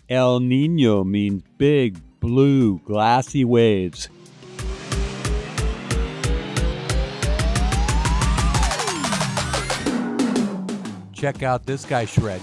El Nino means big, blue, glassy waves. Check out this guy shred.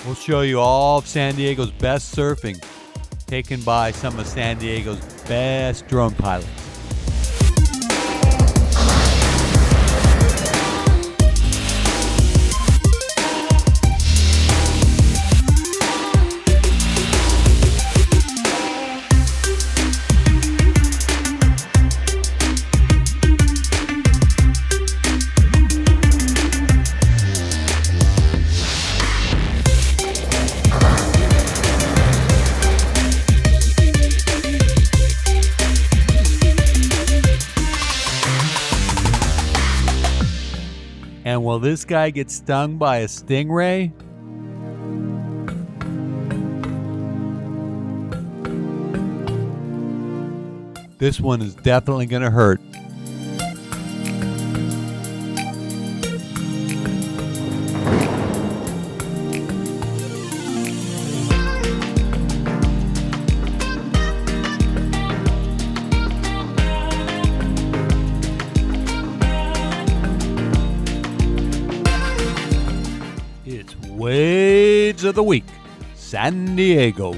We'll show you all of San Diego's best surfing, taken by some of San Diego's best drone pilots. And will this guy get stung by a stingray? This one is definitely going to hurt. Waves of the week, San Diego.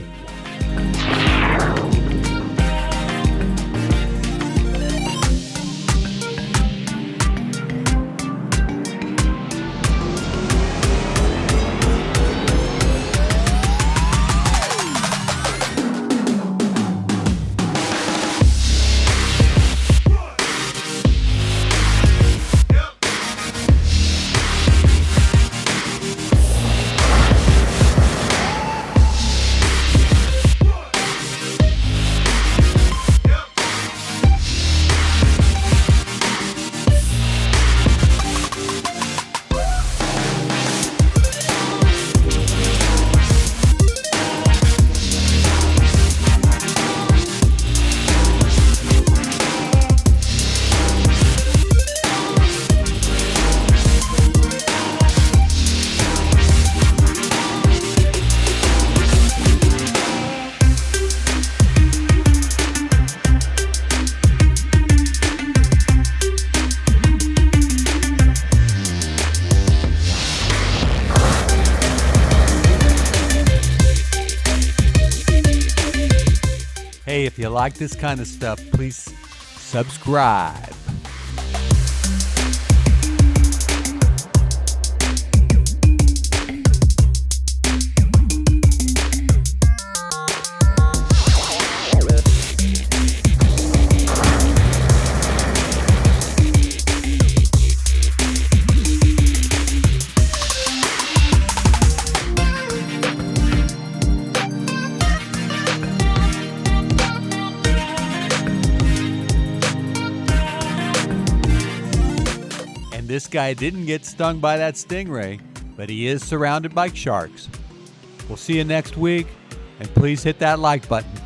Hey, if you like this kind of stuff, please subscribe. This guy didn't get stung by that stingray, but he is surrounded by sharks. We'll see you next week, and please hit that like button.